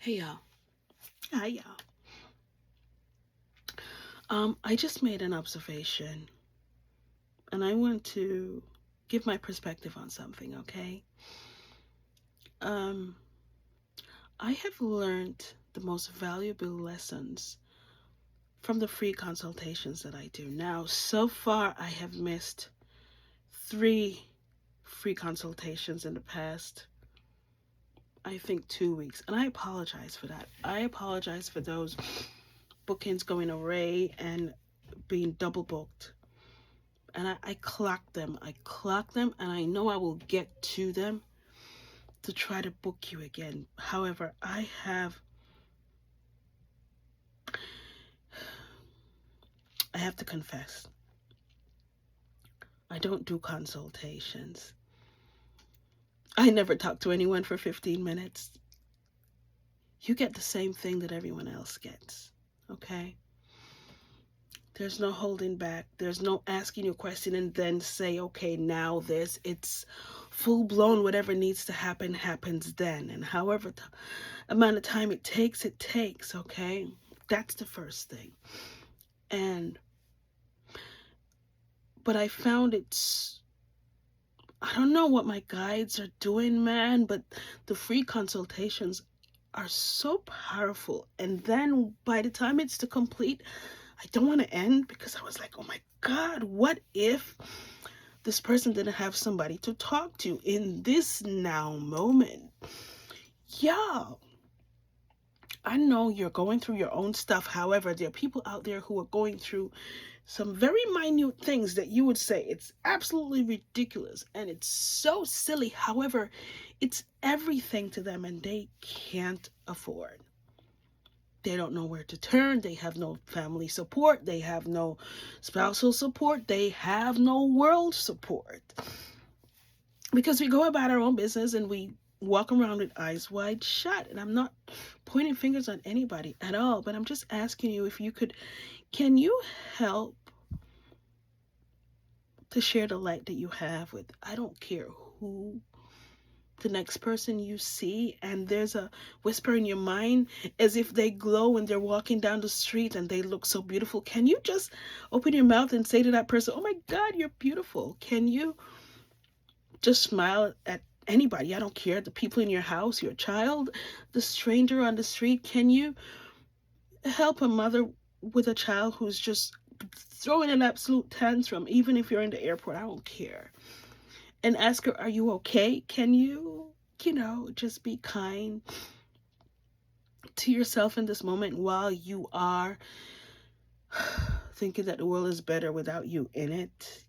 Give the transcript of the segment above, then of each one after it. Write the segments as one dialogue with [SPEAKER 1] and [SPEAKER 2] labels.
[SPEAKER 1] Hey y'all.
[SPEAKER 2] Hi, y'all. I just made an observation and I want to give my perspective on something, okay? Um, I have learned the most valuable lessons from the free consultations that I do. Now, so far, I have missed 3 free consultations in the past, I think, 2 weeks. And I apologize for that. I apologize for those bookings going away and being double booked. And I clock them. I clock them, and I know I will get to them to try to book you again. However, I have to confess, I don't do consultations. I never talk to anyone for 15 minutes. You get the same thing that everyone else gets, okay? There's no holding back. There's no asking you a question and then say, okay, now this. It's full blown. Whatever needs to happen happens then. And however amount of time it takes, okay? That's the first thing. And, but I found I don't know what my guides are doing, man, but the free consultations are so powerful. And then by the time it's to complete, I don't want to end because I was like, oh my God, what if this person didn't have somebody to talk to in this now moment? Yeah, I know you're going through your own stuff. However, there are people out there who are going through some very minute things that you would say it's absolutely ridiculous and it's so silly. However, it's everything to them and they can't afford. They don't know where to turn. They have no family support. They have no spousal support. They have no world support. Because we go about our own business and we walk around with eyes wide shut. And I'm not pointing fingers on anybody at all, but I'm just asking you if you could, can you help to share the light that you have with, I don't care who, the next person you see, and there's a whisper in your mind as if they glow when they're walking down the street and they look so beautiful. Can you just open your mouth and say to that person, oh my God, you're beautiful? Can you just smile at anybody? I don't care, the people in your house, your child, the stranger on the street. Can you help a mother with a child who's just throwing an absolute tantrum, even if you're in the airport? I don't care. And ask her, are you okay? Can you just be kind to yourself in this moment while you are thinking that the world is better without you in it?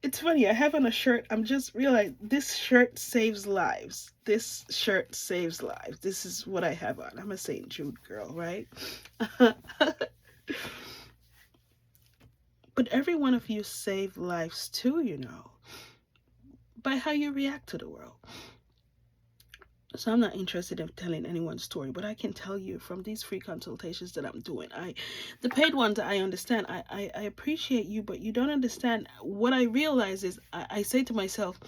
[SPEAKER 2] It's funny, I have on a shirt, I'm just realizing this shirt saves lives. This shirt saves lives. This is what I have on. I'm a St. Jude girl, right? But every one of you save lives too, by how you react to the world. So I'm not interested in telling anyone's story, but I can tell you from these free consultations that I'm doing. The paid ones, I understand. I appreciate you, but you don't understand. What I realize is I say to myself,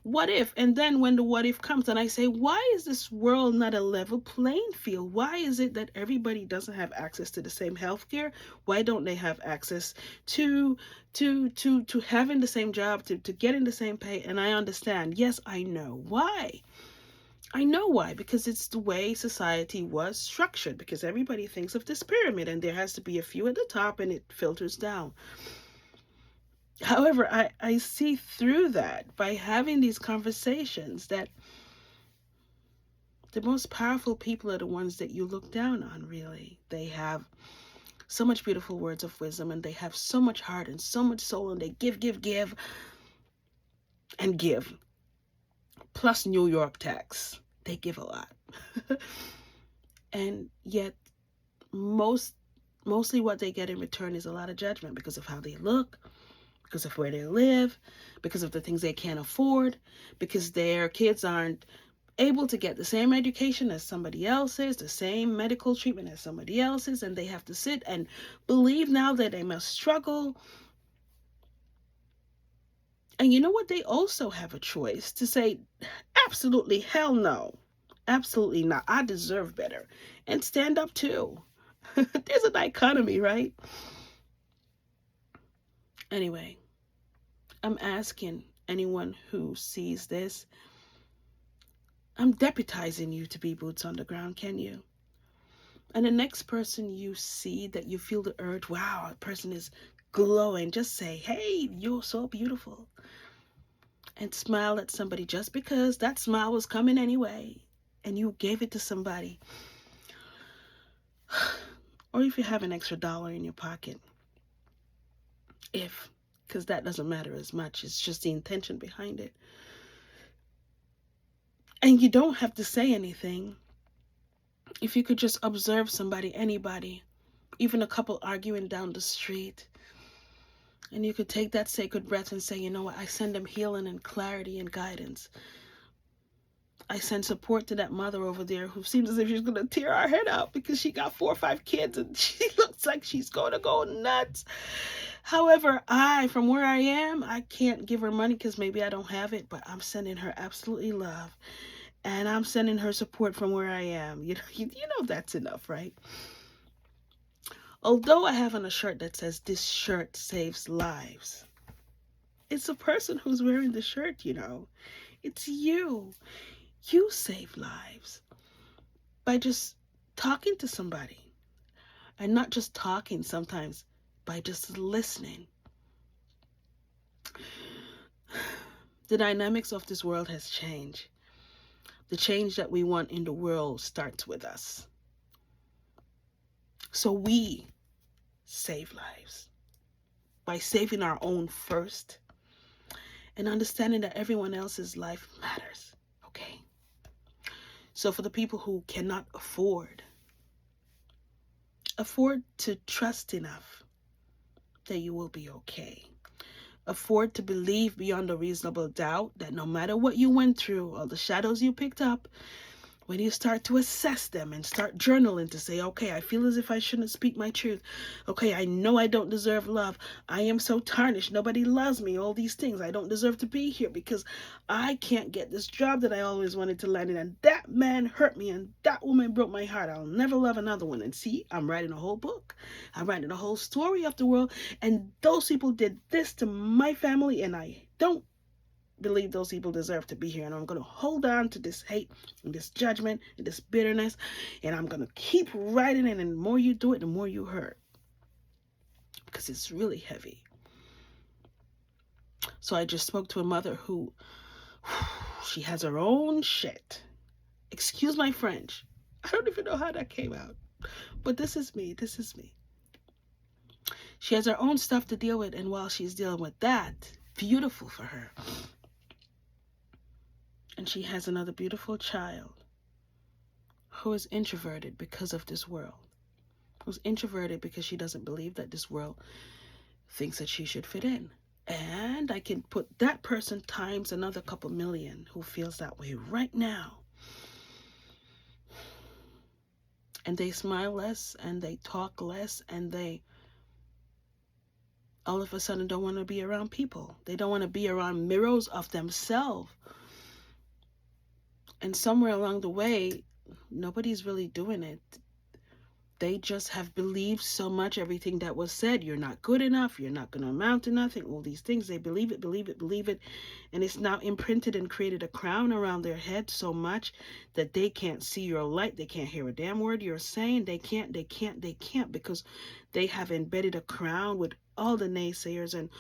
[SPEAKER 2] what if? And then when the what if comes, and I say, why is this world not a level playing field? Why is it that everybody doesn't have access to the same healthcare? Why don't they have access to having the same job, to getting the same pay? And I understand. Yes, I know why. I know why, because it's the way society was structured, because everybody thinks of this pyramid and there has to be a few at the top and it filters down. However, I see through that by having these conversations that the most powerful people are the ones that you look down on, really. They have so much beautiful words of wisdom and they have so much heart and so much soul and they give, and give. Plus New York tax. They give a lot. And yet mostly what they get in return is a lot of judgment because of how they look, because of where they live, because of the things they can't afford, because their kids aren't able to get the same education as somebody else's, the same medical treatment as somebody else's, and they have to sit and believe now that they must struggle And you know what? They also have a choice to say, absolutely, hell no. Absolutely not. I deserve better. And stand up too. There's a dichotomy, right? Anyway, I'm asking anyone who sees this, I'm deputizing you to be boots on the ground, can you? And the next person you see that you feel the urge, wow, a person is glowing, just say, hey, you're so beautiful. And smile at somebody just because that smile was coming anyway and you gave it to somebody. Or if you have an extra dollar in your pocket. Because that doesn't matter as much. It's just the intention behind it. And you don't have to say anything. If you could just observe somebody, anybody, even a couple arguing down the street, and you could take that sacred breath and say, you know what, I send them healing and clarity and guidance. I send support to that mother over there who seems as if she's going to tear her head out because she got 4 or 5 kids and she looks like she's going to go nuts. However, from where I am, I can't give her money because maybe I don't have it, but I'm sending her absolutely love. And I'm sending her support from where I am. You know that's enough, right? Although I have on a shirt that says, this shirt saves lives, it's the person who's wearing the shirt, you know. It's you. You save lives by just talking to somebody. And not just talking sometimes, by just listening. The dynamics of this world has changed. The change that we want in the world starts with us. So we save lives by saving our own first and understanding that everyone else's life matters. Okay? So for the people who cannot afford to trust enough that you will be okay. Afford to believe beyond a reasonable doubt that no matter what you went through or the shadows you picked up, when you start to assess them and start journaling to say, okay, I feel as if I shouldn't speak my truth. Okay, I know I don't deserve love. I am so tarnished. Nobody loves me. All these things. I don't deserve to be here because I can't get this job that I always wanted to land in. And that man hurt me and that woman broke my heart. I'll never love another one. And see, I'm writing a whole book. I'm writing a whole story of the world. And those people did this to my family and I don't believe those people deserve to be here, and I'm going to hold on to this hate and this judgment and this bitterness, and I'm going to keep writing it, and the more you do it, the more you hurt, because it's really heavy. So I just spoke to a mother who, she has her own shit. Excuse my French. I don't even know how that came out, but this is me. She has her own stuff to deal with, and while she's dealing with that, beautiful for her. And she has another beautiful child who is introverted because of this world. Who's introverted because she doesn't believe that this world thinks that she should fit in. And I can put that person times another couple million who feels that way right now. And they smile less and they talk less and they all of a sudden don't want to be around people. They don't want to be around mirrors of themselves. And somewhere along the way, nobody's really doing it. They just have believed so much everything that was said. You're not good enough. You're not going to amount to nothing. All these things. They believe it. And it's now imprinted and created a crown around their head so much that they can't see your light. They can't hear a damn word you're saying. They can't because they have embedded a crown with all the naysayers and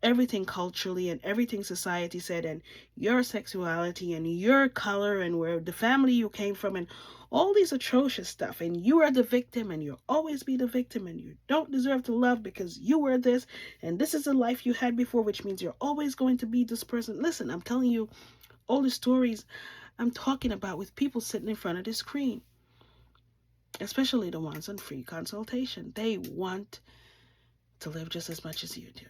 [SPEAKER 2] everything culturally and everything society said and your sexuality and your color and where the family you came from and all these atrocious stuff, and you are the victim and you'll always be the victim and you don't deserve to love because you were this and this is the life you had before, which means you're always going to be this person. Listen, I'm telling you all the stories I'm talking about with people sitting in front of the screen, especially the ones on free consultation. They want to live just as much as you do.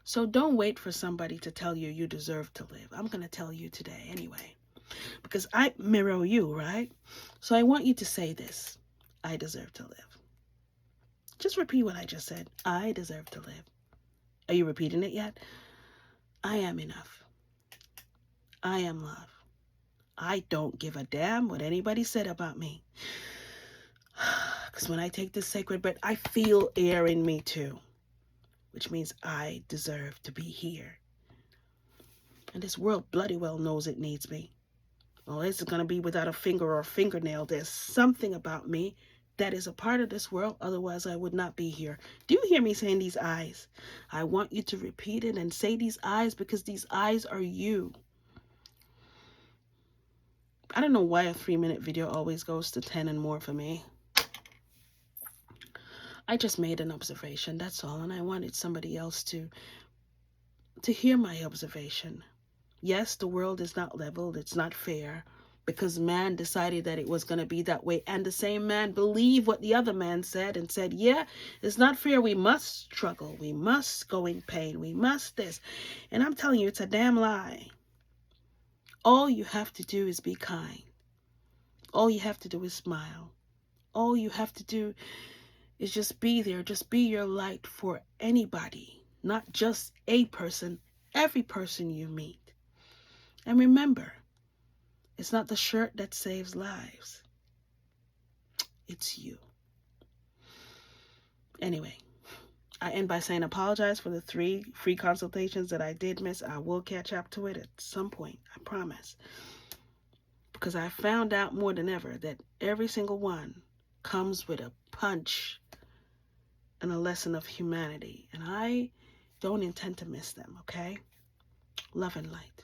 [SPEAKER 2] So don't wait for somebody to tell you you deserve to live. I'm going to tell you today anyway, because I mirror you, right? So I want you to say this: I deserve to live. Just repeat what I just said. I deserve to live. Are you repeating it yet? I am enough. I am love. I don't give a damn what anybody said about me. Because when I take this sacred breath, I feel air in me too, which means I deserve to be here. And this world bloody well knows it needs me. Well, this is going to be without a finger or a fingernail. There's something about me that is a part of this world. Otherwise, I would not be here. Do you hear me saying these eyes? I want you to repeat it and say these eyes, because these eyes are you. I don't know why a 3-minute video always goes to 10 and more for me. I just made an observation, that's all, and I wanted somebody else to hear my observation. Yes, the world is not leveled, it's not fair, because man decided that it was going to be that way, and the same man believed what the other man said and said, yeah, it's not fair, we must struggle, we must go in pain, we must this. And I'm telling you, it's a damn lie. All you have to do is be kind. All you have to do is smile. All you have to do is just be there. Just be your light for anybody, not just a person, every person you meet. And remember, it's not the shirt that saves lives. It's you. Anyway, I end by saying apologize for the 3 free consultations that I did miss. I will catch up to it at some point, I promise. Because I found out more than ever that every single one comes with a punch and a lesson of humanity. And I don't intend to miss them, okay? Love and light.